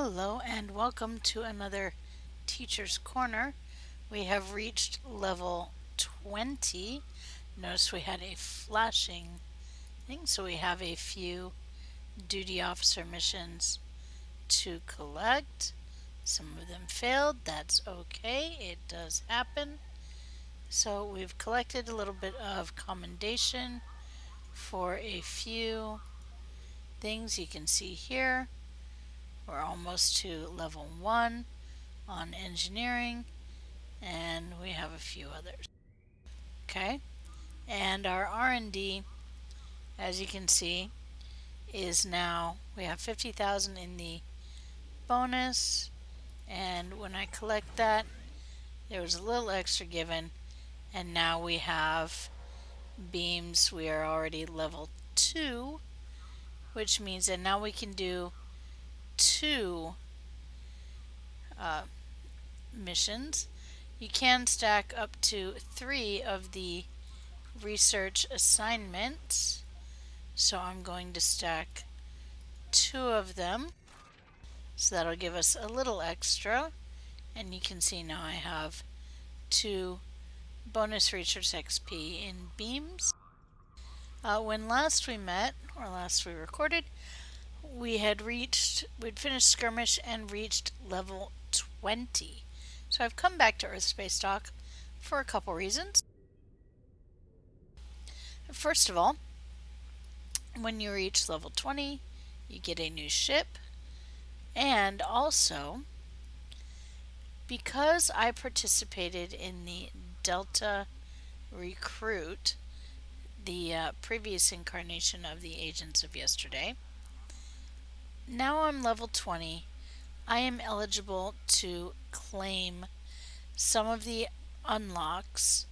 Hello and welcome to another Teacher's Corner. We have reached level 20. Notice we had a flashing thing, so we have a few duty officer missions to collect. Some of them failed, that's okay, it does happen. So we've collected a little bit of commendation for a few things you can see here. We're almost to level 1 on engineering, and we have a few others. Okay, and our R&D, as you can see, is now we have 50,000 in the bonus, and when I collect that, there was a little extra given, and now we have beams. We are already level 2, which means that now we can do 2 missions. You can stack up to 3 of the research assignments, so I'm going to stack 2 of them, so that'll give us a little extra, and you can see now I have 2 bonus research XP in beams. When last we met, or last we recorded, we'd finished skirmish and reached level 20. So I've come back to Earth Space Dock for a couple reasons. First of all, when you reach level 20, you get a new ship, and also because I participated in the Delta Recruit, the previous incarnation of the Agents of Yesterday, now I'm level 20. I am eligible to claim some of the unlocks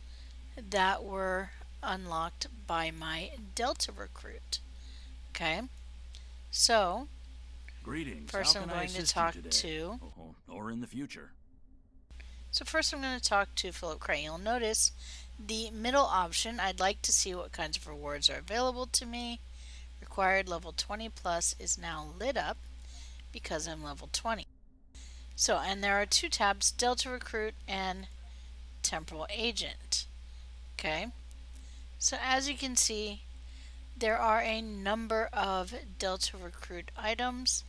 that were unlocked by my Delta Recruit. Okay, so Greetings. first How I'm can I going to assist talk you today? to Or in the future. So first I'm going to talk to Philip Cray. You'll notice the middle option, I'd like to see what kinds of rewards are available to me. Required level 20 plus is now lit up because I'm level 20. So, and there are 2 tabs, Delta Recruit and Temporal Agent. Okay, so as you can see, there are a number of Delta Recruit items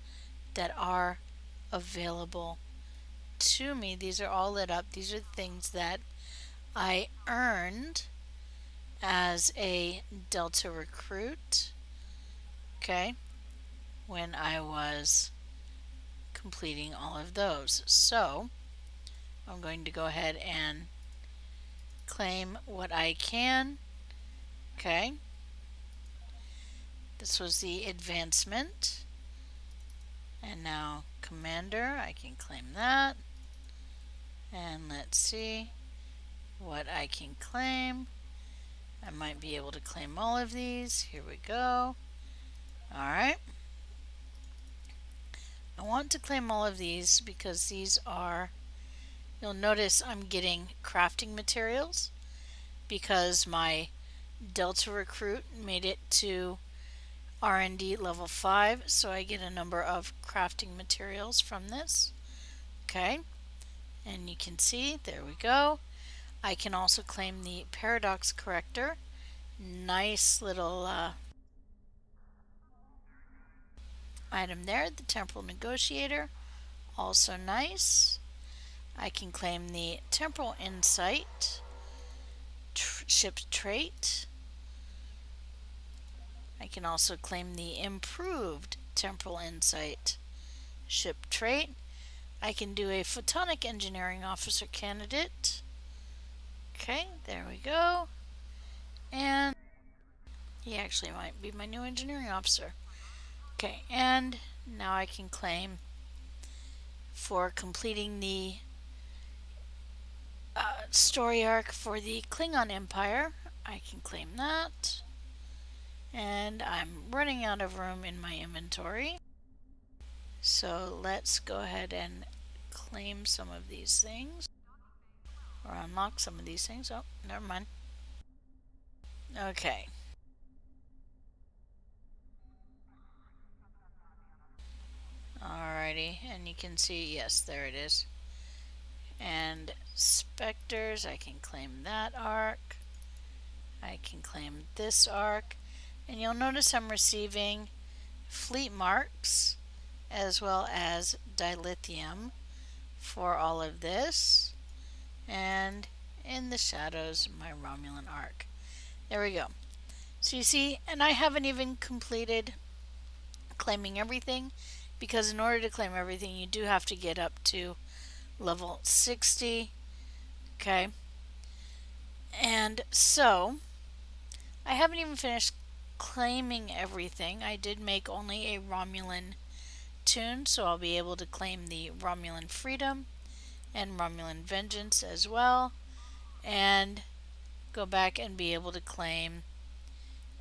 that are available to me. These are all lit up. These are things that I earned as a Delta Recruit, okay, when I was completing all of those. So I'm going to go ahead and claim what I can. Okay, this was the advancement, and now Commander, I can claim that. And let's see what I can claim. I might be able to claim all of these. Here we go. Alright, I want to claim all of these because these are, you'll notice I'm getting crafting materials because my Delta Recruit made it to R&D level 5, so I get a number of crafting materials from this. Okay, and you can see, there we go. I can also claim the paradox corrector. Nice little item there. The temporal negotiator, also nice. I can claim the temporal insight ship trait. I can also claim the improved temporal insight ship trait. I can do a photonic engineering officer candidate. Okay, there we go. And he actually might be my new engineering officer. Okay, and now I can claim for completing the story arc for the Klingon Empire. I can claim that. And I'm running out of room in my inventory. So let's go ahead and claim some of these things. Or unlock some of these things. Oh, never mind. Okay. Alrighty, and you can see, yes, there it is. And specters, I can claim that arc. I can claim this arc. And you'll notice I'm receiving fleet marks as well as dilithium for all of this. And in the shadows, my Romulan arc. There we go. So you see, and I haven't even completed claiming everything, because in order to claim everything, you do have to get up to level 60. Okay. And so, I haven't even finished claiming everything. I did make only a Romulan tune, so I'll be able to claim the Romulan Freedom and Romulan Vengeance as well, and go back and be able to claim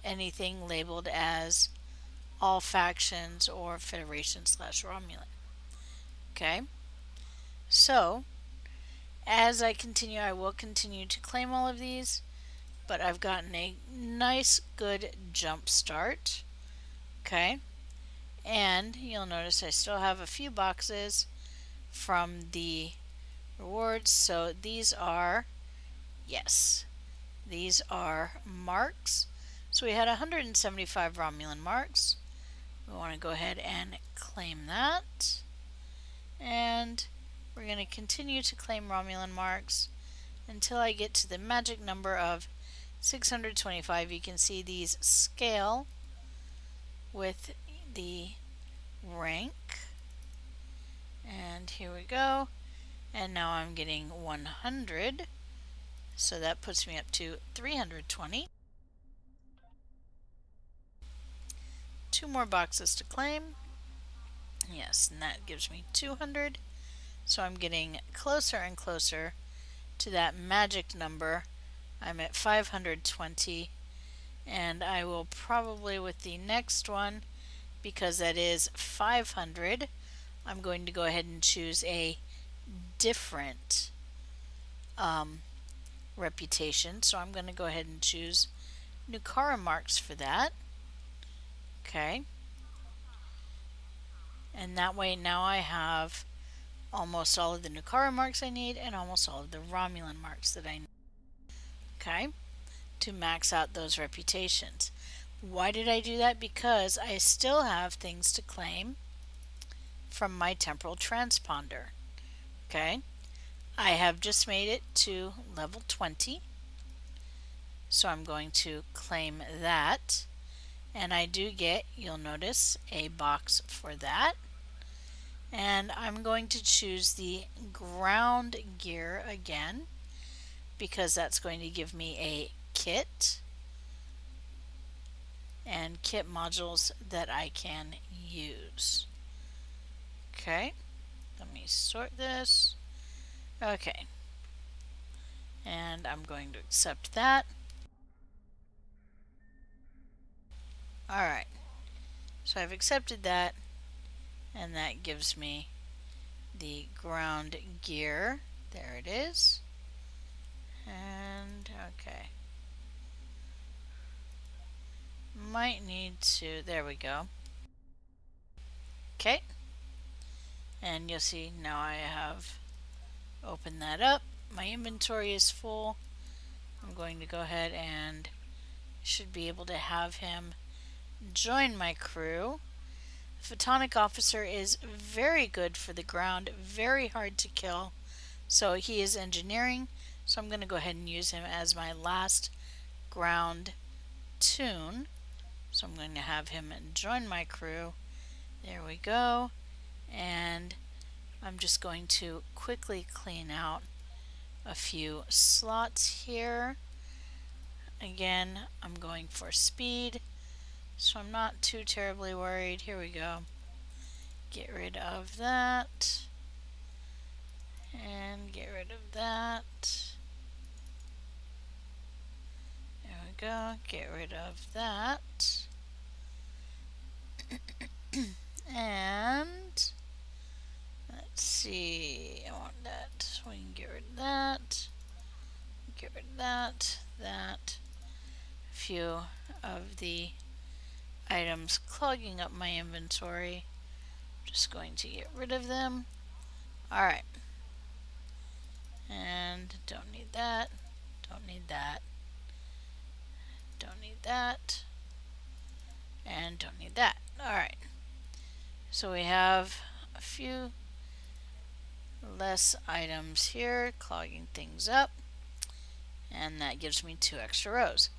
anything labeled as all factions or Federation slash Romulan. Okay, so as I continue, I will continue to claim all of these, but I've gotten a nice good jump start. Okay, and you'll notice I still have a few boxes from the rewards. So these are, yes, these are marks. So we had 175 Romulan marks. We want to go ahead and claim that. And we're going to continue to claim Romulan marks until I get to the magic number of 625. You can see these scale with the rank. And here we go. And now I'm getting 100. So that puts me up to 320. Two more boxes to claim. Yes, and that gives me 200. So I'm getting closer and closer to that magic number. I'm at 520. And I will probably, with the next one, because that is 500, I'm going to go ahead and choose a different reputation. So I'm going to go ahead and choose Nukara marks for that. Okay. And that way now I have almost all of the Nukara marks I need and almost all of the Romulan marks that I need. Okay. To max out those reputations. Why did I do that? Because I still have things to claim from my temporal transponder. Okay. I have just made it to level 20. So I'm going to claim that. And I do get, you'll notice, a box for that. And I'm going to choose the ground gear again, because that's going to give me a kit and kit modules that I can use. Okay, let me sort this. Okay, and I'm going to accept that. Alright, so I've accepted that, and that gives me the ground gear. There it is. And okay, might need to, there we go. Okay, and you'll see now I have opened that up. My inventory is full. I'm going to go ahead and should be able to have him join my crew. The Photonic Officer is very good for the ground, very hard to kill. So he is engineering, so I'm going to go ahead and use him as my last ground tune. So I'm going to have him join my crew. There we go. And I'm just going to quickly clean out a few slots here. Again, I'm going for speed, so I'm not too terribly worried. Here we go. Get rid of that. And get rid of that. There we go. Get rid of that. And let's see. I want that. So we can get rid of that. Get rid of that. That. A few of the items clogging up my inventory. Just going to get rid of them. Alright. And don't need that. Don't need that. Don't need that. And don't need that. Alright. So we have a few less items here, clogging things up. And that gives me 2 extra rows.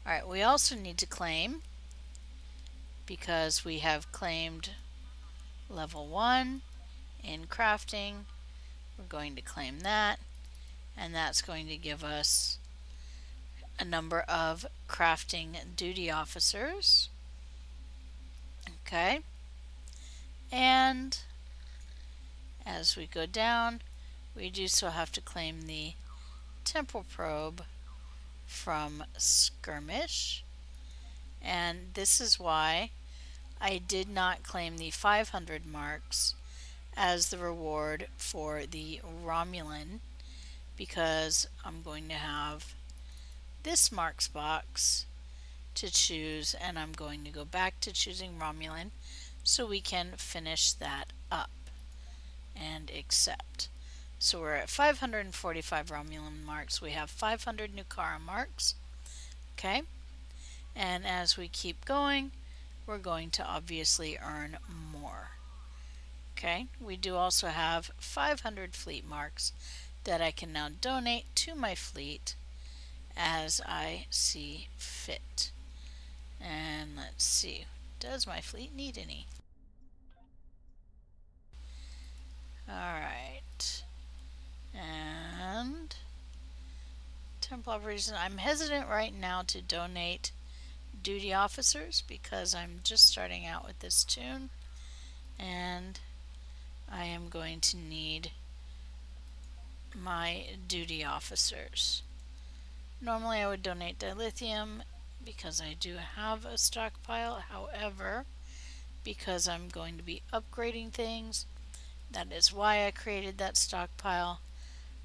Alright, we also need to claim, because we have claimed level 1 in crafting. We're going to claim that, and that's going to give us a number of crafting duty officers. Okay, and as we go down, we do still have to claim the temporal probe from skirmish, and this is why I did not claim the 500 marks as the reward for the Romulan, because I'm going to have this marks box to choose, and I'm going to go back to choosing Romulan so we can finish that up and accept. So we're at 545 Romulan marks. We have 500 Nukara marks. Okay, and as we keep going, we're going to obviously earn more. Okay, we do also have 500 fleet marks that I can now donate to my fleet as I see fit. And let's see, does my fleet need any? Alright. And temple operations. I'm hesitant right now to donate duty officers because I'm just starting out with this tune, and I am going to need my duty officers. Normally I would donate dilithium because I do have a stockpile. However, because I'm going to be upgrading things, that is why I created that stockpile.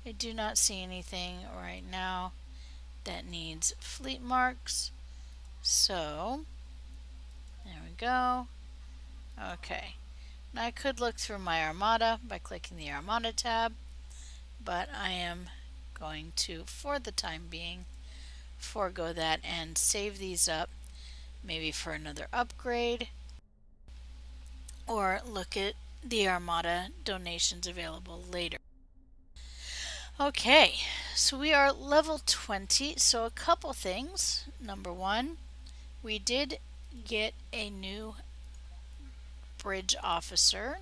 I do not see anything right now that needs fleet marks. So, there we go. Okay. Now I could look through my Armada by clicking the Armada tab, but I am going to, for the time being, forego that and save these up, maybe for another upgrade, or look at the Armada donations available later. Okay, so we are level 20, so a couple things. Number one, we did get a new bridge officer,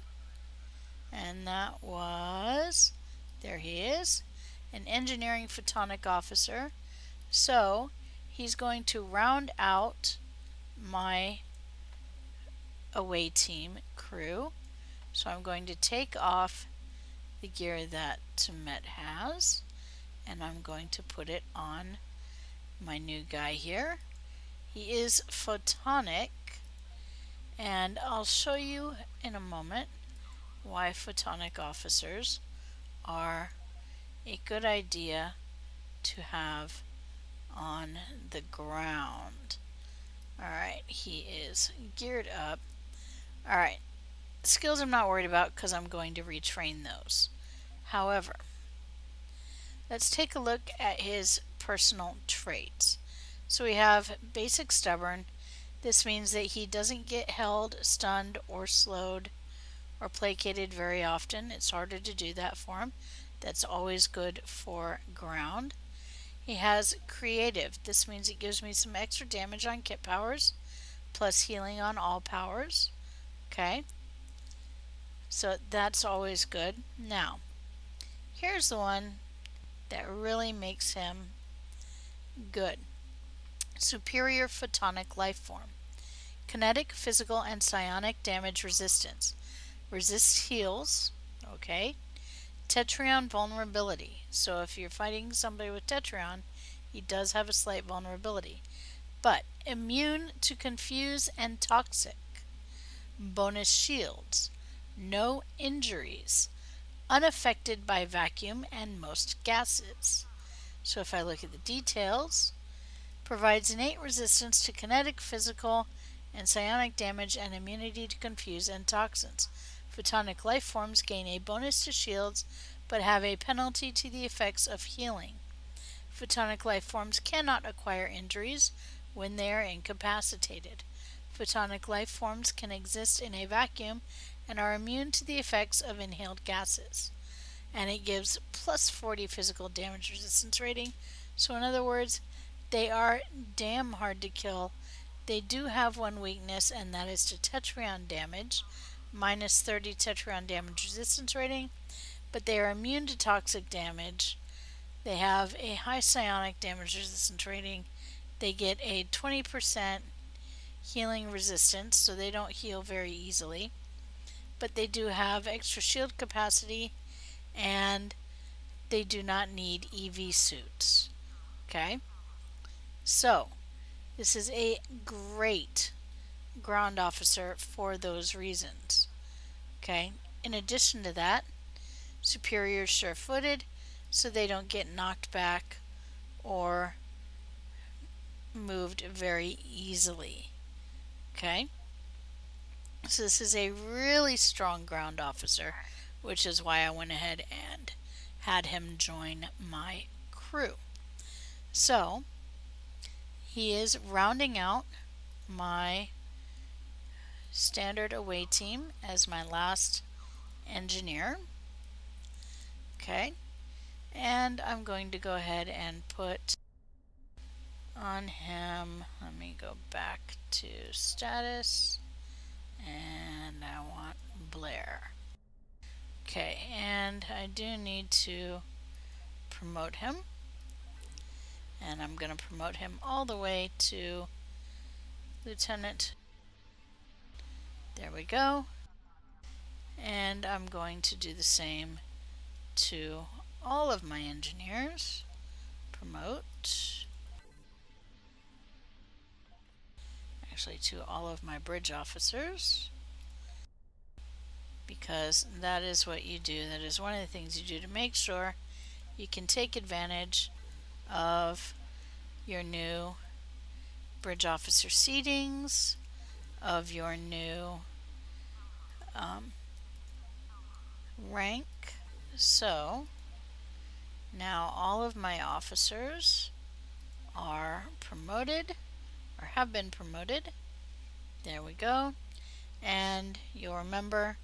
and that was, there he is, an engineering photonic officer. So he's going to round out my away team crew. So I'm going to take off the gear that Temet has, and I'm going to put it on my new guy here. He is photonic, and I'll show you in a moment why photonic officers are a good idea to have on the ground. Alright, he is geared up. Alright, skills I'm not worried about because I'm going to retrain those. However, let's take a look at his personal traits. So we have basic stubborn. This means that he doesn't get held, stunned, or slowed or placated very often. It's harder to do that for him. That's always good for ground. He has creative. This means it gives me some extra damage on kit powers, plus healing on all powers. Okay, so that's always good. Now, here's the one that really makes him good. Superior photonic life form. Kinetic, physical, and psionic damage resistance. Resists heals. Okay. Tetrion vulnerability. So if you're fighting somebody with Tetrion, he does have a slight vulnerability. But immune to confuse and toxic. Bonus shields. No injuries. Unaffected by vacuum and most gases. So if I look at the details, provides innate resistance to kinetic, physical, and psionic damage and immunity to confuse and toxins. Photonic life forms gain a bonus to shields but have a penalty to the effects of healing. Photonic life forms cannot acquire injuries when they are incapacitated. Photonic life forms can exist in a vacuum and are immune to the effects of inhaled gases. And it gives plus 40 physical damage resistance rating. So, in other words, they are damn hard to kill. They do have one weakness, and that is to tetryon damage, minus 30 tetryon damage resistance rating, but they are immune to toxic damage. They have a high psionic damage resistance rating. They get a 20% healing resistance, so they don't heal very easily. But they do have extra shield capacity, and they do not need EV suits. Okay? So, this is a great ground officer for those reasons. Okay? In addition to that, superior sure-footed, so they don't get knocked back or moved very easily. Okay? So this is a really strong ground officer, which is why I went ahead and had him join my crew. So he is rounding out my standard away team as my last engineer. Okay, and I'm going to go ahead and put on him, let me go back to status, and I want Blair. Okay, and I do need to promote him, and I'm going to promote him all the way to Lieutenant. There we go. And I'm going to do the same to all of my engineers. Promote. Actually, to all of my bridge officers, because that is what you do. That is one of the things you do to make sure you can take advantage of your new bridge officer seatings, of your new rank. So now all of my officers are promoted or have been promoted. There we go. And you'll remember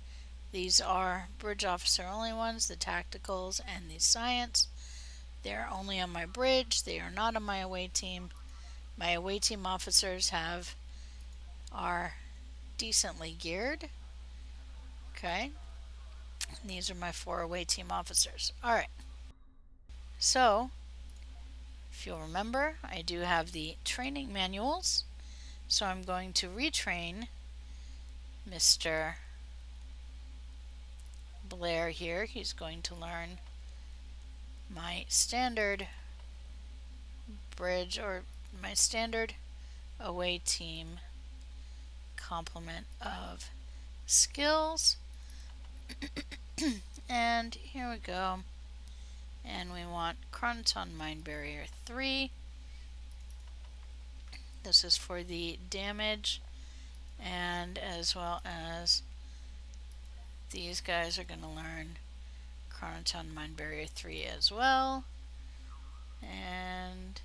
these are bridge officer only ones, the tacticals and the science. They're only on my bridge. They are not on my away team. My away team officers are decently geared. Okay. And these are my 4 away team officers. Alright. So, if you'll remember, I do have the training manuals. So I'm going to retrain Mr. Blair here. He's going to learn my standard bridge or my standard away team complement of skills. And here we go. And we want Chronoton Mind Barrier 3. This is for the damage, and as well as these guys are going to learn Chronoton Mind Barrier 3 as well. And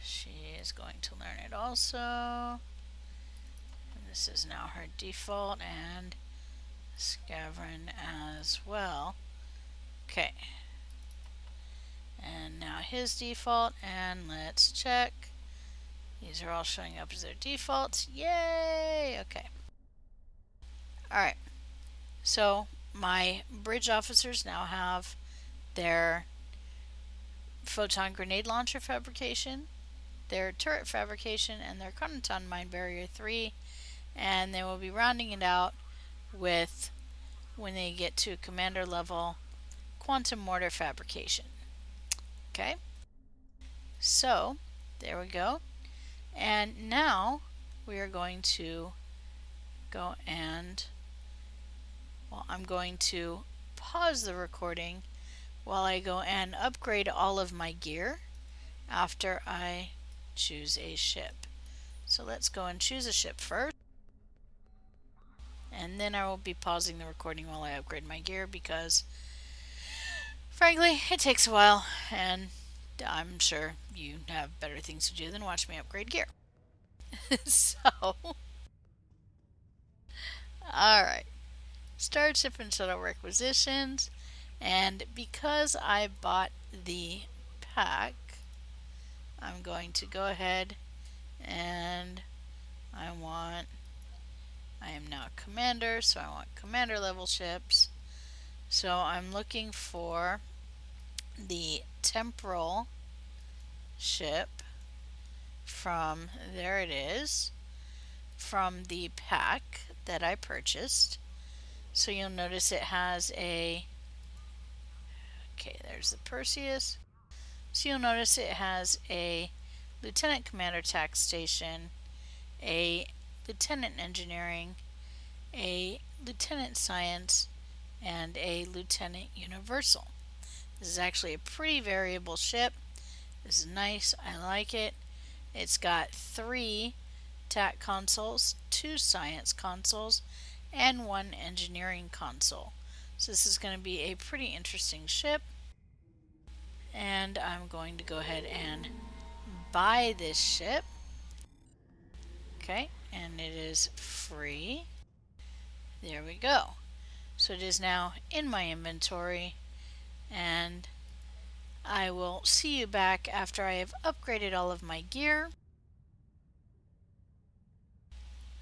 she is going to learn it also. And this is now her default, and Scavern as well. Okay. And now his default, and let's check. These are all showing up as their defaults. Yay! Okay. Alright. So my bridge officers now have their photon grenade launcher fabrication, their turret fabrication, and their Chronoton Mine Barrier 3. And they will be rounding it out with, when they get to commander level, quantum mortar fabrication. Okay? So, there we go. And now we are going to go and, well, I'm going to pause the recording while I go and upgrade all of my gear after I choose a ship. So let's go and choose a ship first. and then I will be pausing the recording while I upgrade my gear because, frankly, it takes a while, and I'm sure you have better things to do than watch me upgrade gear. So, alright. Starship and shuttle requisitions. And because I bought the pack, I'm going to go ahead and I am now a commander, so I want commander level ships. So I'm looking for the temporal ship from, there it is, from the pack that I purchased. So you'll notice it has okay, there's the Perseus. So you'll notice it has a lieutenant commander tax station, a lieutenant engineering, a lieutenant science, and a lieutenant universal. This is actually a pretty variable ship. This is nice. I like it. It's got 3 TAC consoles, 2 science consoles, and 1 engineering console. So this is going to be a pretty interesting ship. And I'm going to go ahead and buy this ship. Okay, and it is free. There we go. So it is now in my inventory, and I will see you back after I have upgraded all of my gear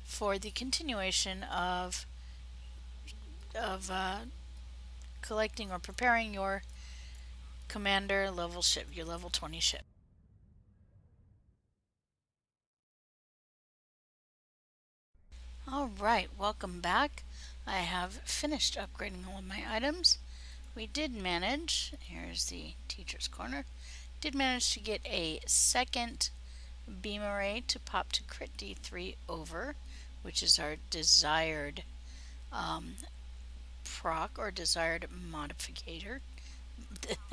for the continuation of collecting or preparing your commander level ship, your level 20 ship. Alright, welcome back. I have finished upgrading all of my items. We did manage, here's the teacher's corner, did manage to get a second beam array to pop to crit D3 over, which is our desired proc or desired modificator.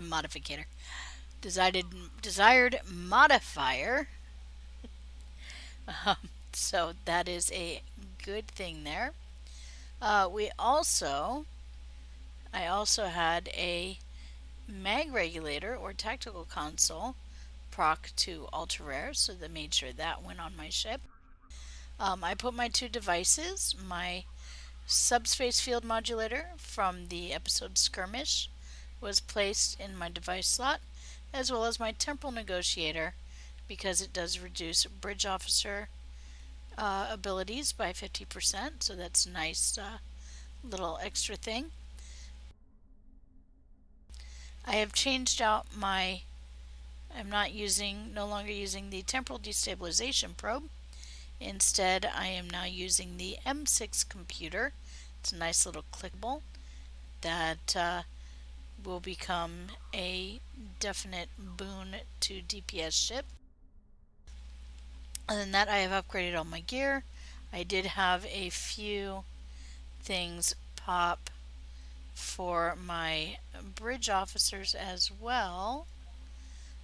Modificator. Desired modifier. So that is a good thing there. I also had a mag regulator or tactical console proc to ultra rare, so that made sure that went on my ship. I put my 2 devices, my subspace field modulator from the episode Skirmish was placed in my device slot, as well as my temporal negotiator, because it does reduce bridge officer abilities by 50%, so that's a nice little extra thing. I have changed out I'm no longer using the temporal destabilization probe. Instead, I am now using the M6 computer. It's a nice little clickable that will become a definite boon to DPS ship. Other than that, I have upgraded all my gear. I did have a few things pop for my bridge officers as well.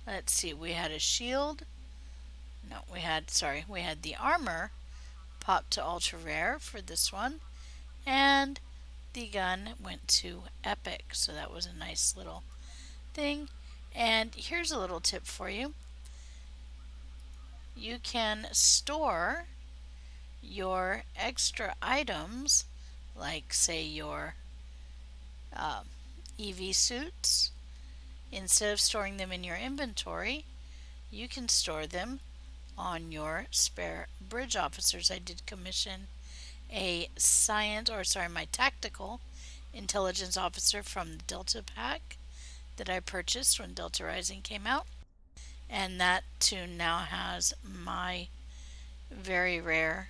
Let's see, we had a shield. No, we had the armor pop to ultra rare for this one, and the gun went to epic, so that was a nice little thing. And here's a little tip for you. You can store your extra items, like say your EV suits. Instead of storing them in your inventory, you can store them on your spare bridge officers. I did commission my tactical intelligence officer from the Delta pack that I purchased when Delta Rising came out. And that too now has my very rare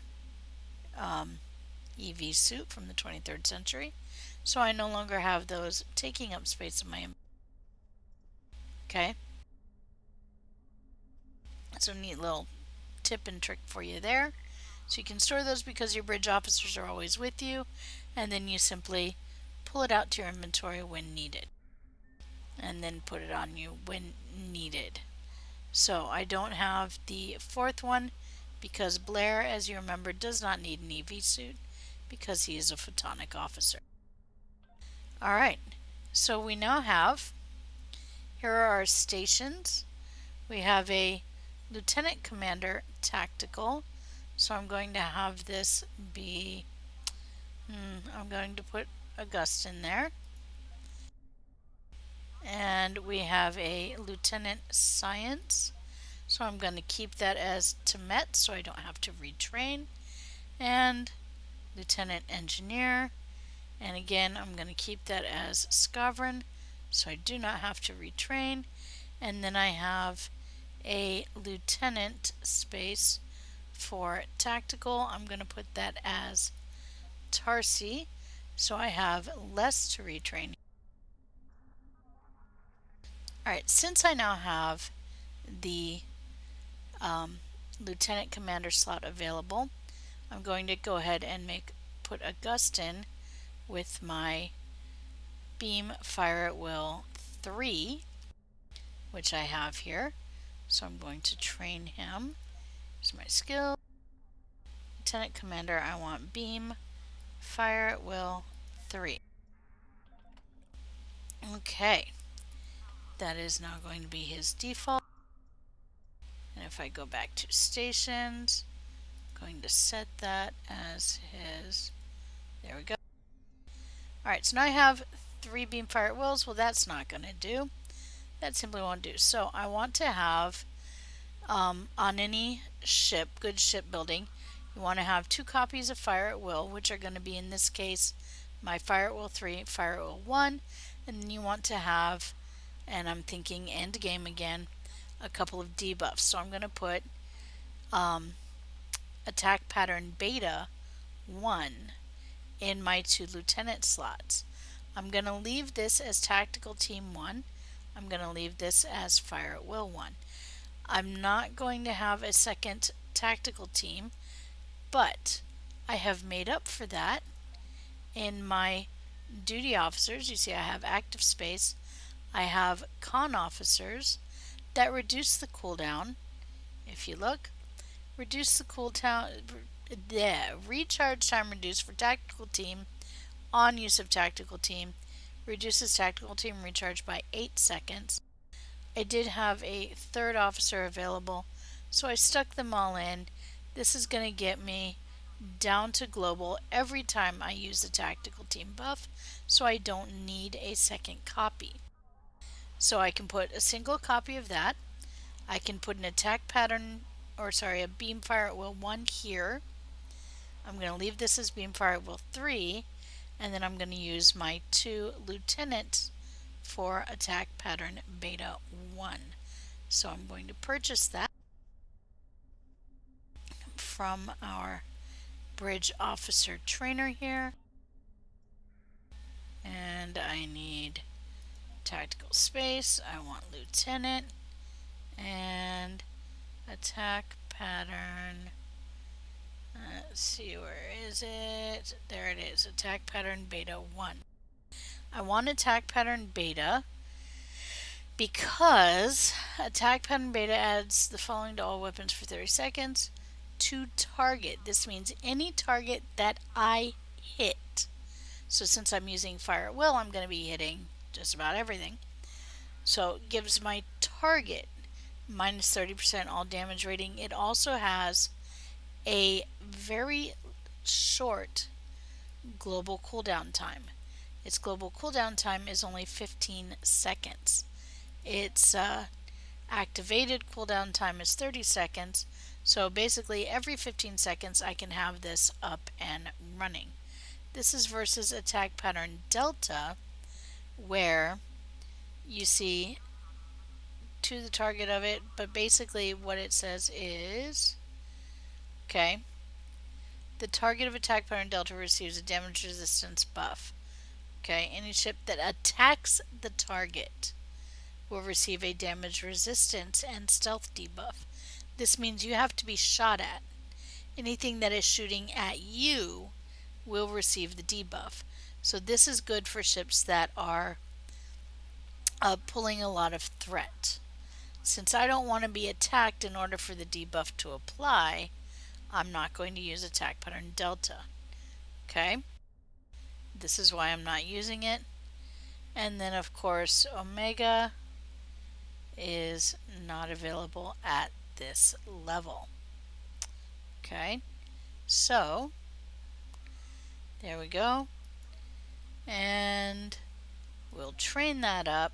EV suit from the 23rd century. So I no longer have those taking up space in my inventory. Okay. So neat little tip and trick for you there. So you can store those because your bridge officers are always with you, and then you simply pull it out to your inventory when needed, and then put it on you when needed. So I don't have the 4th one because Blair, as you remember, does not need an EV suit because he is a photonic officer. All right, so we now have, here are our stations. We have a Lieutenant Commander Tactical. So I'm going to have this be, I'm going to put Augustine there. And we have a Lieutenant Science. So I'm going to keep that as Temet so I don't have to retrain. And Lieutenant Engineer. And again, I'm going to keep that as Skavron so I do not have to retrain. And then I have a Lieutenant space for Tactical. I'm going to put that as Tarsi so I have less to retrain. Alright, since I now have the Lieutenant Commander slot available, I'm going to go ahead and put Augustine with my Beam Fire at Will 3, which I have here. So I'm going to train him. Here's my skill. Lieutenant Commander, I want Beam Fire at Will 3. Okay, that is now going to be his default. And if I go back to stations, I'm going to set that as his, there we go. Alright, so now I have 3 beam fire at wills. Well, that's not going to do. That simply won't do. So I want to have, on any ship, good shipbuilding, you want to have 2 copies of fire at will, which are going to be, in this case, my fire at will 3, fire at will 1, and then you want to have, and I'm thinking end game again, a couple of debuffs. So I'm going to put attack pattern beta 1 in my 2 lieutenant slots. I'm going to leave this as tactical team 1. I'm going to leave this as fire at will 1. I'm not going to have a second tactical team, but I have made up for that in my duty officers. You see I have active space. I have con officers that reduce the cooldown. If you look, reduce the cooldown, recharge time reduced for tactical team on use of tactical team, reduces tactical team recharge by 8 seconds. I did have a third officer available, so I stuck them all in. This is going to get me down to global every time I use the tactical team buff, so I don't need a second copy. So I can put a single copy of that. I can put an attack pattern, a beam fire at will 1 here. I'm going to leave this as beam fire at will 3, and then I'm going to use my 2 lieutenant for attack pattern beta 1. So I'm going to purchase that from our bridge officer trainer here. And I need tactical space. I want lieutenant and attack pattern. Let's see, where is it? There it is, attack pattern beta 1. I want attack pattern beta because attack pattern beta adds the following to all weapons for 30 seconds to target. This means any target that I hit. So since I'm using fire at will, I'm going to be hitting just about everything. So it gives my target minus 30% all damage rating. It also has a very short global cooldown time. Its global cooldown time is only 15 seconds. Its activated cooldown time is 30 seconds. So basically every 15 seconds I can have this up and running. This is versus attack pattern delta, where you see to the target of it, but basically what it says is, okay, the target of attack pattern delta receives a damage resistance buff. Okay, any ship that attacks the target will receive a damage resistance and stealth debuff. This means you have to be shot at. Anything that is shooting at you will receive the debuff. So this is good for ships that are pulling a lot of threat. Since I don't want to be attacked in order for the debuff to apply, I'm not going to use attack pattern delta. Okay, this is why I'm not using it. And then of course Omega is not available at this level. Okay, so there we go. And we'll train that up.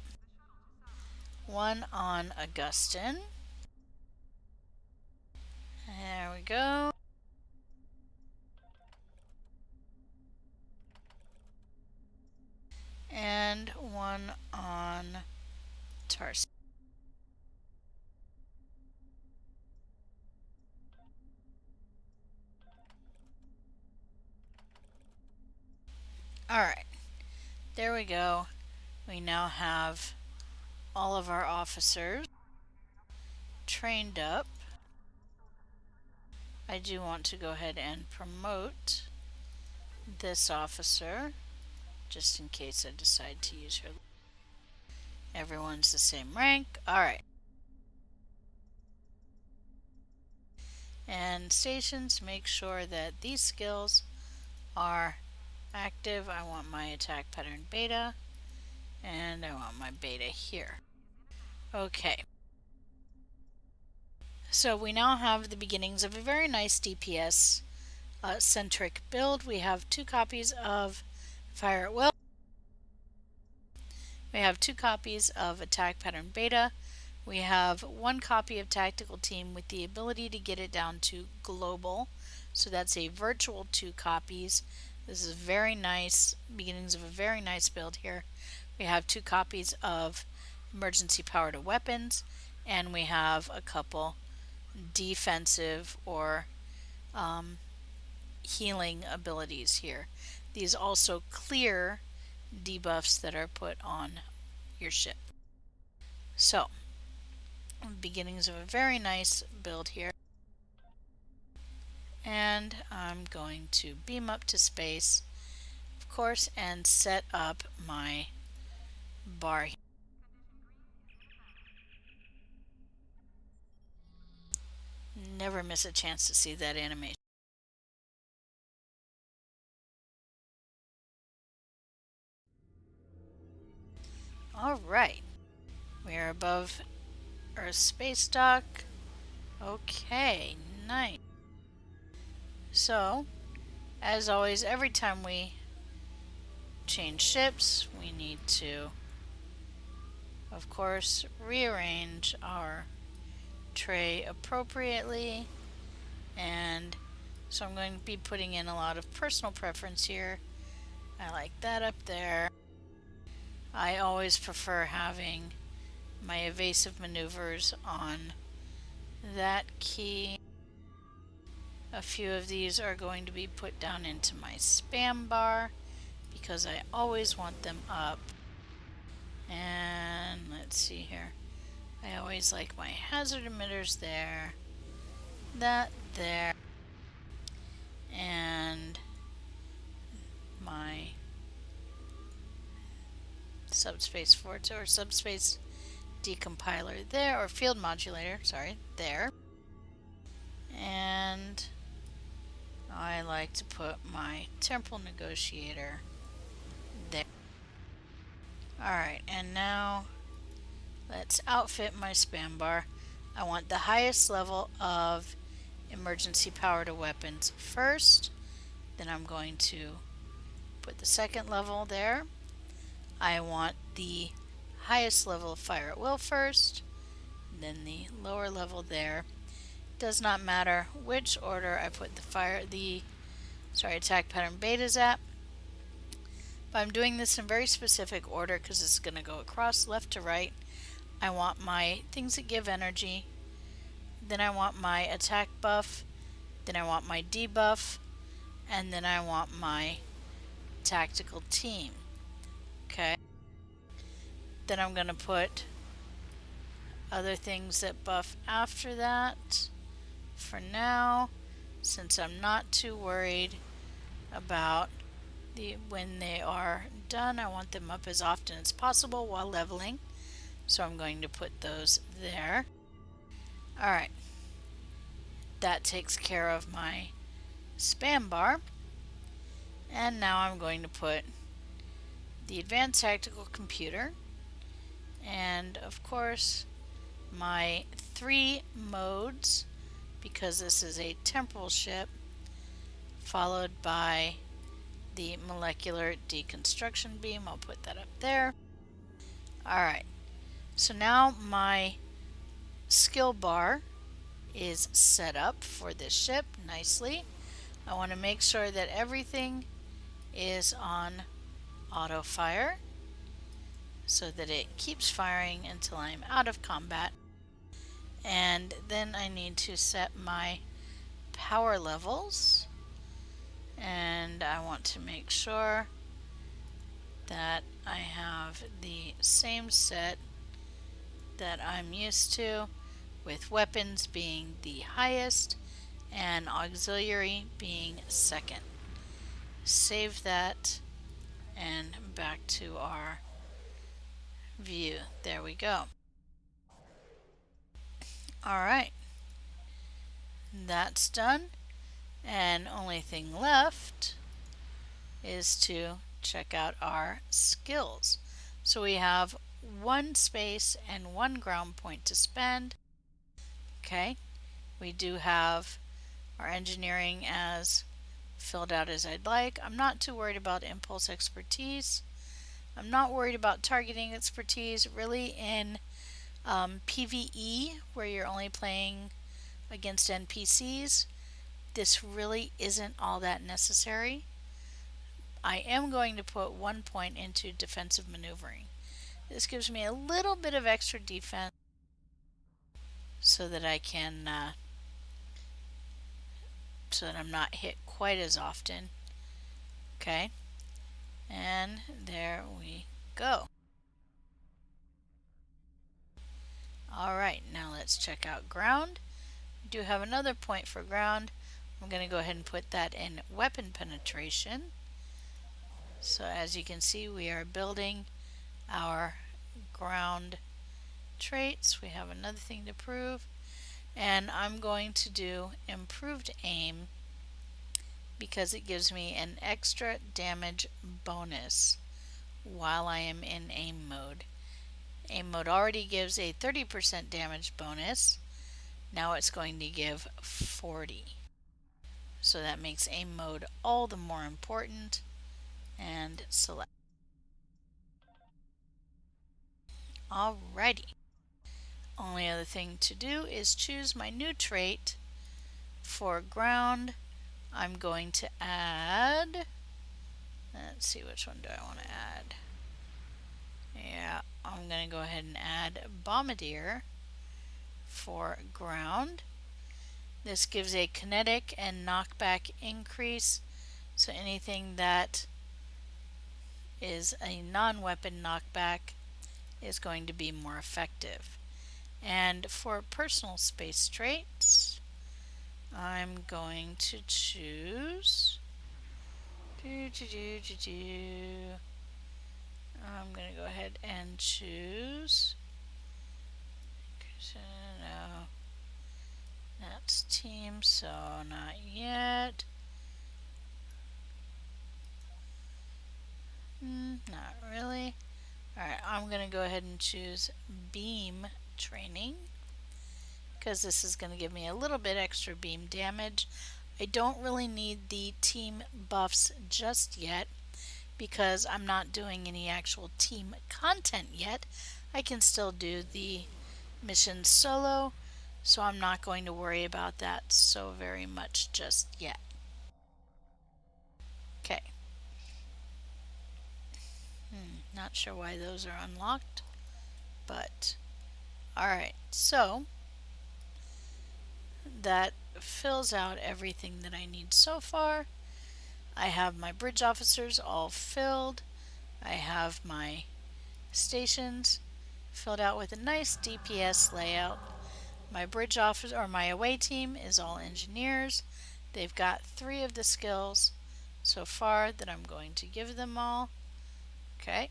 One on Augustine. There we go. And one on Tarsi. Alright, there we go. We now have all of our officers trained up. I do want to go ahead and promote this officer just in case I decide to use her. Everyone's the same rank. Alright. And stations, make sure that these skills are active. I want my attack pattern beta, and I want my beta here. Okay. So we now have the beginnings of a very nice DPS centric build. We have 2 copies of Fire at Will. We have 2 copies of Attack Pattern Beta. We have 1 copy of Tactical Team with the ability to get it down to global. So that's a virtual 2 copies. This is very nice, beginnings of a very nice build here. We have 2 copies of Emergency Power to Weapons, and we have a couple defensive or healing abilities here. These also clear debuffs that are put on your ship. So, beginnings of a very nice build here. And I'm going to beam up to space, of course, and set up my bar. Never miss a chance to see that animation. Alright, we are above Earth space dock. Okay, nice. So, as always, every time we change ships, we need to, of course, rearrange our tray appropriately. And so I'm going to be putting in a lot of personal preference here. I like that up there. I always prefer having my evasive maneuvers on that key. A few of these are going to be put down into my spam bar because I always want them up. And let's see here. I always like my hazard emitters there, that there, and my subspace forts or subspace decompiler there, or field modulator, sorry, there. And I like to put my temporal negotiator there. Alright, and now let's outfit my spam bar. I want the highest level of emergency power to weapons first. Then I'm going to put the second level there. I want the highest level of fire at will first, then the lower level there. Does not matter which order I put the attack pattern betas at. But I'm doing this in very specific order because it's going to go across left to right. I want my things that give energy, then I want my attack buff, then I want my debuff, and then I want my tactical team. Okay. Then I'm going to put other things that buff after that. For now, since I'm not too worried about when they are done, I want them up as often as possible while leveling. So I'm going to put those there. Alright. That takes care of my spam bar. And now I'm going to put the advanced tactical computer, and of course my 3 modes, because this is a temporal ship, followed by the molecular deconstruction beam. I'll put that up there. Alright, so now my skill bar is set up for this ship nicely. I want to make sure that everything is on auto fire so that it keeps firing until I'm out of combat. And then I need to set my power levels, and I want to make sure that I have the same set that I'm used to, with weapons being the highest and auxiliary being second. Save that and back to our view. There we go. Alright, that's done, and only thing left is to check out our skills. So we have 1 space and 1 ground point to spend. Okay, we do have our engineering as filled out as I'd like. I'm not too worried about impulse expertise. I'm not worried about targeting expertise. Really, in PvE, where you're only playing against NPCs, this really isn't all that necessary. I am going to put 1 point into defensive maneuvering. This gives me a little bit of extra defense so that I can, so that I'm not hit quite as often. Okay, and there we go. Alright, now let's check out ground. We do have another point for ground. I'm going to go ahead and put that in weapon penetration. So as you can see, we are building our ground traits. We have another thing to prove, and I'm going to do improved aim because it gives me an extra damage bonus while I am in aim mode. Aim mode already gives a 30% damage bonus. Now it's going to give 40. So that makes aim mode all the more important. And select. Alrighty. Only other thing to do is choose my new trait. For ground, I'm going to add, let's see, which one do I want to add? Yeah, I'm going to go ahead and add Bombardier for ground. This gives a kinetic and knockback increase, so anything that is a non-weapon knockback is going to be more effective. And for personal space traits, I'm going to choose I'm going to go ahead and choose, no, that's team, so not yet. Not really. Alright, I'm going to go ahead and choose beam training, because this is going to give me a little bit extra beam damage. I don't really need the team buffs just yet because I'm not doing any actual team content yet. I can still do the mission solo, so I'm not going to worry about that so very much just yet. Okay. Not sure why those are unlocked, but alright, so that fills out everything that I need so far. I have my bridge officers all filled. I have my stations filled out with a nice DPS layout. My bridge officer, or my away team, is all engineers. They've got 3 of the skills so far that I'm going to give them all. Okay.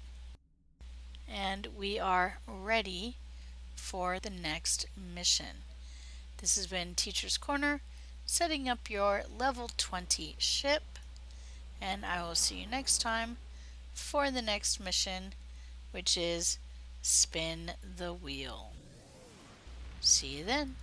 And we are ready for the next mission. This has been Teacher's Corner, setting up your level 20 ship. and I will see you next time for the next mission, which is spin the wheel. See you then.